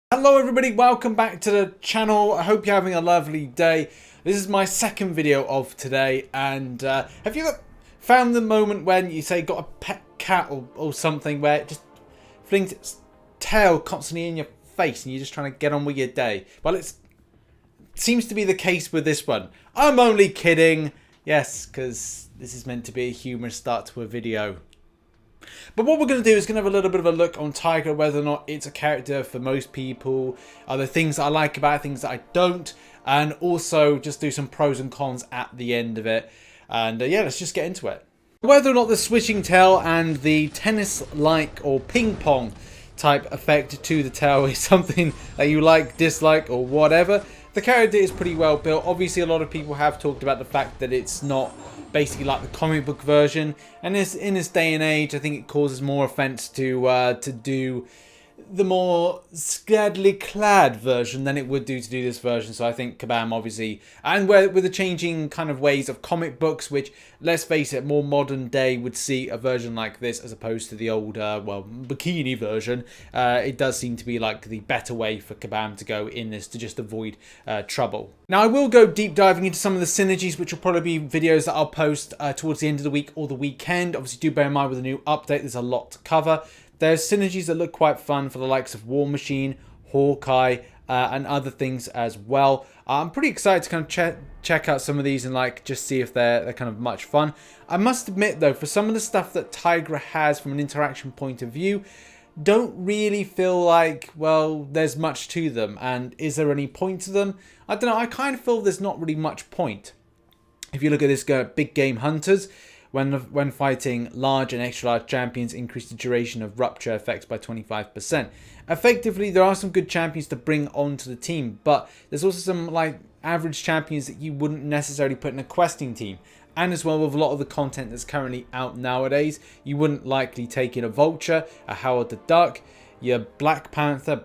Hello everybody, welcome back to the channel. I hope you're having a lovely day. This is my second video of today, and have you found the moment when you say got a pet cat or something where it just flings its tail constantly in your face and you're just trying to get on with your day? Well, it seems to be the case with this one. I'm only kidding. Yes, because this is meant to be a humorous start to a video. But what we're going to do is going to have a little bit of a look on Tigra, whether or not it's a character for most people, are there things that I like about it, things that I don't, and also just do some pros and cons at the end of it. And yeah, let's just get into it. Whether or not the switching tail and the tennis-like or ping-pong type effect to the tail is something that you like, dislike, or whatever, the character is pretty well built. Obviously, a lot of people have talked about the fact that it's not basically like the comic book version, and in this day and age, I think it causes more offense to do the more scantily clad version than it would do to do this version. So I think Kabam, obviously, and with the changing kind of ways of comic books, which, let's face it, more modern day would see a version like this as opposed to the old, well, bikini version. It does seem to be like the better way for Kabam to go in this to just avoid trouble. Now, I will go deep diving into some of the synergies, which will probably be videos that I'll post towards the end of the week or the weekend. Obviously, do bear in mind with a new update, there's a lot to cover. There's synergies that look quite fun for the likes of War Machine, Hawkeye, and other things as well. I'm pretty excited to kind of check out some of these and like just see if they're kind of much fun. I must admit though, for some of the stuff that Tigra has from an interaction point of view, don't really feel like, well, there's much to them. And is there any point to them? I don't know, I kind of feel there's not really much point. If you look at this big game hunters, when fighting large and extra large champions, increase the duration of rupture effects by 25%. Effectively, there are some good champions to bring onto the team, but there's also some like average champions that you wouldn't necessarily put in a questing team. And as well, with a lot of the content that's currently out nowadays, you wouldn't likely take in a Vulture, a Howard the Duck, your Black Panther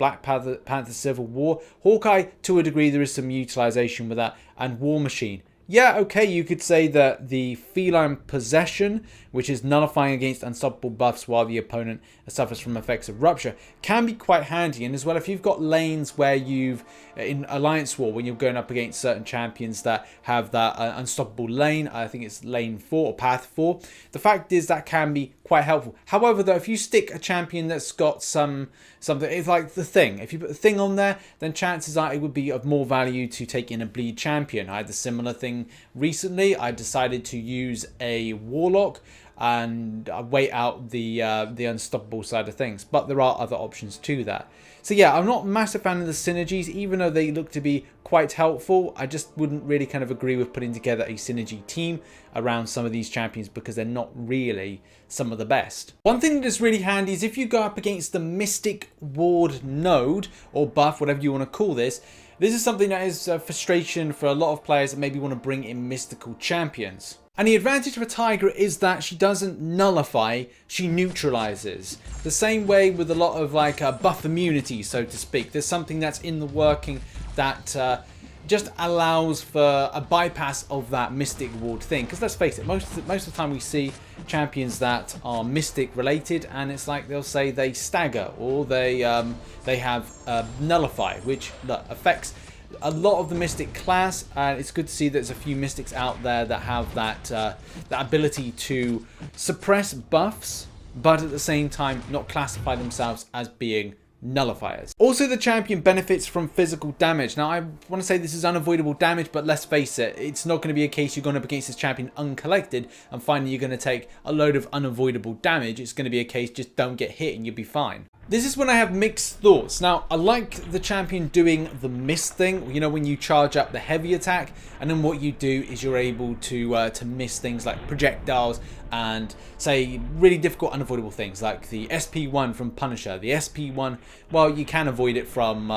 Civil War, Hawkeye. To a degree, there is some utilization with that, and War Machine. Yeah, okay, you could say that the Feline Possession, which is nullifying against unstoppable buffs while the opponent suffers from effects of rupture, can be quite handy. And as well, if you've got lanes where you've, in Alliance War, when you're going up against certain champions that have that unstoppable lane, I think it's lane 4 or path 4, the fact is that can be quite helpful. However, though, if you stick a champion that's got something, it's like the Thing. If you put the Thing on there, then chances are it would be of more value to take in a bleed champion. I had a similar thing recently. I decided to use a Warlock and wait out the unstoppable side of things, but there are other options to that. So yeah, I'm not a massive fan of the synergies, even though they look to be quite helpful. I just wouldn't really kind of agree with putting together a synergy team around some of these champions because they're not really some of the best. One thing that is really handy is if you go up against the Mystic Ward node or buff, whatever you want to call this. This is something that is a frustration for a lot of players that maybe want to bring in mystical champions. And the advantage of a Tigra is that she doesn't nullify, she neutralizes. The same way with a lot of like buff immunity, so to speak. There's something that's in the working that just allows for a bypass of that Mystic Ward thing. Because let's face it, most of the time we see champions that are Mystic related, and it's like they'll say they stagger or they have nullify, which affects a lot of the Mystic class, and it's good to see that there's a few Mystics out there that have that ability to suppress buffs, but at the same time not classify themselves as being nullifiers. Also, the champion benefits from physical damage. Now, I want to say this is unavoidable damage, but let's face it, it's not going to be a case you're going up against this champion uncollected and finally you're going to take a load of unavoidable damage. It's going to be a case just don't get hit and you'll be fine. This is when I have mixed thoughts. Now, I like the champion doing the miss thing, you know, when you charge up the heavy attack, and then what you do is you're able to miss things like projectiles and, say, really difficult unavoidable things like the SP1 from Punisher. The SP1, well, you can avoid it from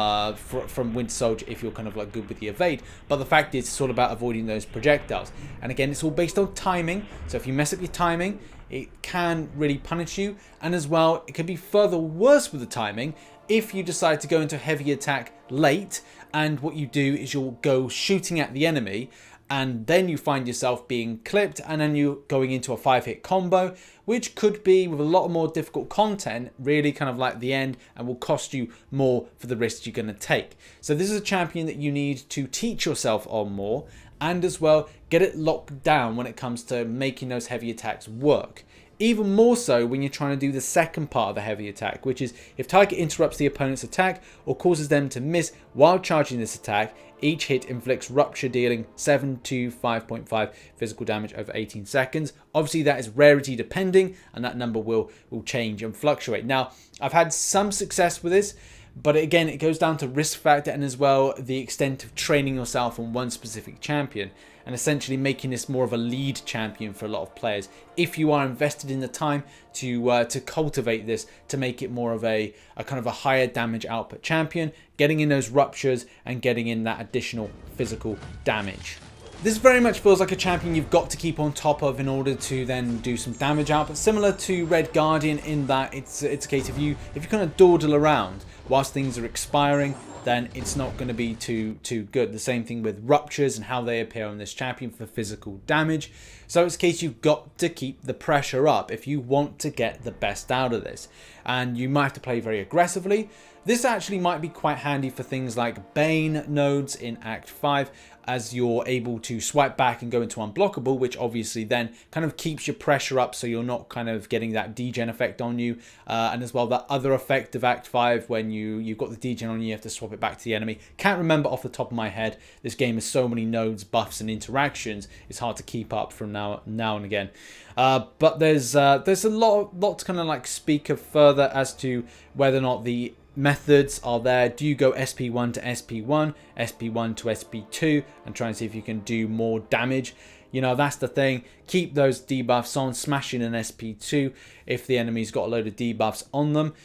Winter Soldier if you're kind of like good with the evade, but the fact is it's all about avoiding those projectiles. And again, it's all based on timing, so if you mess up your timing, it can really punish you, and as well, it can be further worse with the timing if you decide to go into heavy attack late, and what you do is you'll go shooting at the enemy, and then you find yourself being clipped, and then you going into a 5-hit combo, which could be, with a lot more difficult content, really kind of like the end, and will cost you more for the risks you're going to take. So this is a champion that you need to teach yourself on more, and as well get it locked down when it comes to making those heavy attacks work. Even more so when you're trying to do the second part of the heavy attack, which is if Tigra interrupts the opponent's attack or causes them to miss while charging this attack, each hit inflicts rupture, dealing 7 to 5.5 physical damage over 18 seconds. Obviously that is rarity depending, and that number will change and fluctuate. Now, I've had some success with this, but again, it goes down to risk factor and as well the extent of training yourself on one specific champion, and essentially making this more of a lead champion for a lot of players. If you are invested in the time to cultivate this, to make it more of a kind of a higher damage output champion, getting in those ruptures and getting in that additional physical damage. This very much feels like a champion you've got to keep on top of in order to then do some damage output, similar to Red Guardian in that it's a case of if you kind of dawdle around whilst things are expiring, then it's not going to be too good. The same thing with ruptures and how they appear on this champion for physical damage. So it's a case you've got to keep the pressure up if you want to get the best out of this. And you might have to play very aggressively. This actually might be quite handy for things like Bane nodes in Act 5, as you're able to swipe back and go into unblockable, which obviously then kind of keeps your pressure up so you're not kind of getting that degen effect on you. And as well, that other effect of Act 5, when you've got the degen on you, you have to swap it back to the enemy. Can't remember off the top of my head. This game has so many nodes, buffs, and interactions, it's hard to keep up from now and again. But there's a lot to kind of like speak of further as to whether or not the methods are there. Do you go SP1 to SP1, SP1 to SP2, and try and see if you can do more damage? You know, that's the thing. Keep those debuffs on, smashing an SP2 if the enemy's got a load of debuffs on them.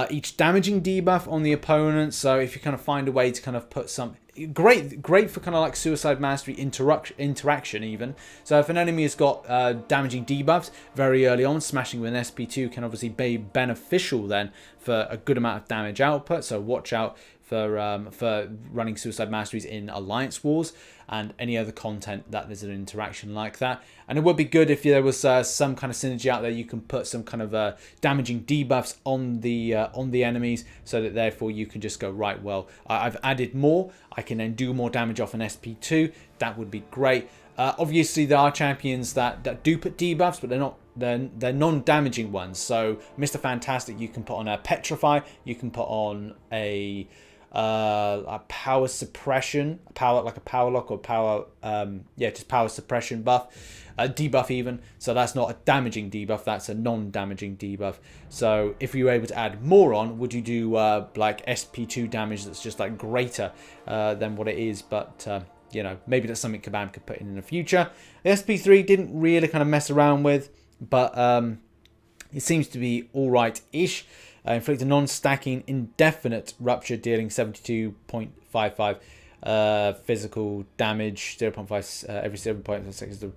Each damaging debuff on the opponent, so if you kind of find a way to kind of put some great for kind of like suicide mastery interaction even. So if an enemy has got damaging debuffs very early on, smashing with an SP2 can obviously be beneficial then for a good amount of damage output. So watch out for running suicide masteries in alliance wars and any other content that there's an interaction like that. And it would be good if there was some kind of synergy out there. You can put some kind of damaging debuffs on the enemies, so that therefore you can just go, right, well, I've added more, I can then do more damage off an SP2. That would be great. Obviously there are champions that do put debuffs, but they're non-damaging ones. So Mr. Fantastic, you can put on a Petrify, you can put on a power suppression, like a power lock or power, just power suppression buff, debuff even. So that's not a damaging debuff, that's a non-damaging debuff. So if you were able to add more on, would you do like SP2 damage that's just like greater than what it is? But you know, maybe that's something Kabam could put in the future. The SP3 didn't really kind of mess around with, but it seems to be alright-ish. Inflict a non-stacking indefinite rupture, dealing 72.55 physical damage, 0.5 every 7.5 seconds. The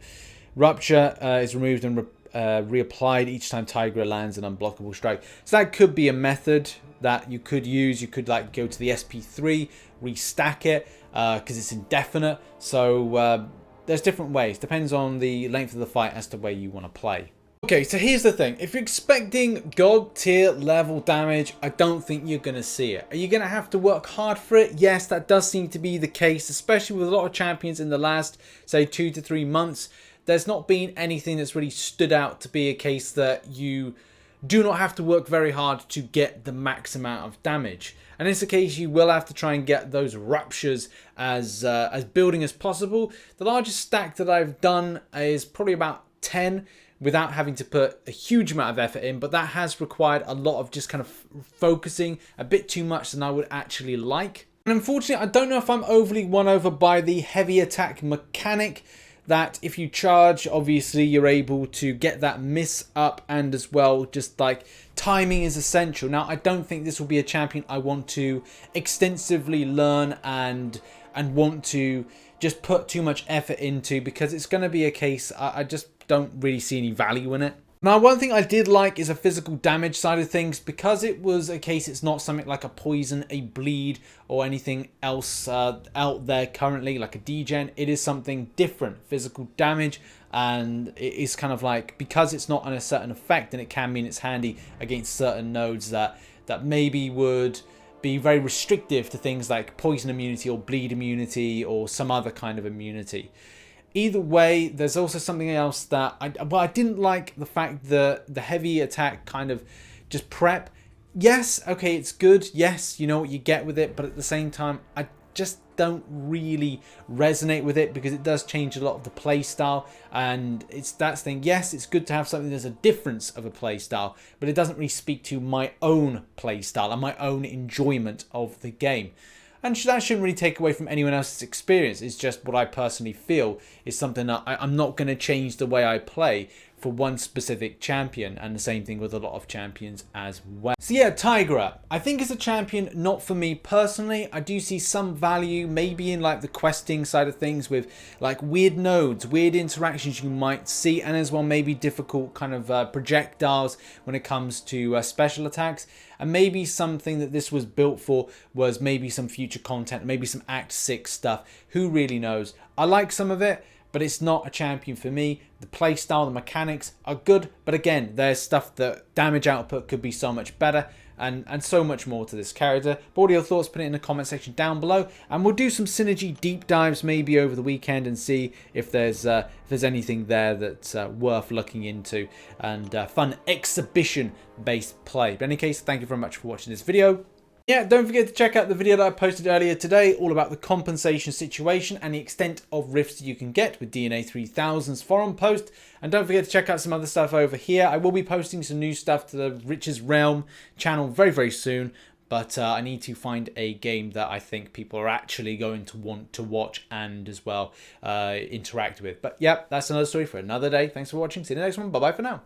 rupture is removed and reapplied each time Tigra lands an unblockable strike. So that could be a method that you could use. You could like go to the SP3, restack it, because it's indefinite. So there's different ways. Depends on the length of the fight as to where you want to play. Okay, so here's the thing. If you're expecting God tier level damage, I don't think you're going to see it. Are you going to have to work hard for it? Yes, that does seem to be the case, especially with a lot of champions in the last, say, 2 to 3 months. There's not been anything that's really stood out to be a case that you do not have to work very hard to get the max amount of damage. And in this case, you will have to try and get those ruptures as building as possible. The largest stack that I've done is probably about 10, without having to put a huge amount of effort in, but that has required a lot of just kind of focusing, a bit too much than I would actually like. And unfortunately, I don't know if I'm overly won over by the heavy attack mechanic, that if you charge, obviously you're able to get that miss up, and as well, just like timing is essential. Now, I don't think this will be a champion I want to extensively learn and want to just put too much effort into, because it's going to be a case I just don't really see any value in it. Now, one thing I did like is a physical damage side of things, because it was a case it's not something like a poison, a bleed, or anything else out there currently, like a degen. It is something different, physical damage, and it is kind of like, because it's not on a certain effect, and it can mean it's handy against certain nodes that maybe would be very restrictive to things like poison immunity or bleed immunity or some other kind of immunity. Either way, there's also something else that I didn't like, the fact that the heavy attack kind of just prep. Yes, okay, it's good. Yes, you know what you get with it, but at the same time, I just don't really resonate with it, because it does change a lot of the play style, and it's that thing. Yes, it's good to have something that's a difference of a play style, but it doesn't really speak to my own play style and my own enjoyment of the game. And that shouldn't really take away from anyone else's experience. It's just what I personally feel is something that I'm not going to change the way I play for one specific champion, and the same thing with a lot of champions as well. So yeah, Tigra, I think is a champion not for me personally. I do see some value maybe in like the questing side of things, with like weird nodes, weird interactions you might see, and as well maybe difficult kind of projectiles when it comes to special attacks. And maybe something that this was built for was maybe some future content, maybe some Act 6 stuff. Who really knows? I like some of it, but it's not a champion for me. The playstyle, the mechanics are good, but again, there's stuff that damage output could be so much better, and so much more to this character. But what are your thoughts? Put it in the comment section down below, and we'll do some synergy deep dives maybe over the weekend and see if there's anything there that's worth looking into, and fun exhibition based play. But in any case, thank you very much for watching this video. Yeah, don't forget to check out the video that I posted earlier today, all about the compensation situation and the extent of rifts you can get with DNA 3000's forum post. And don't forget to check out some other stuff over here. I will be posting some new stuff to the Rich's Realm channel very, very soon. But I need to find a game that I think people are actually going to want to watch and as well interact with. But yeah, that's another story for another day. Thanks for watching. See you in the next one. Bye-bye for now.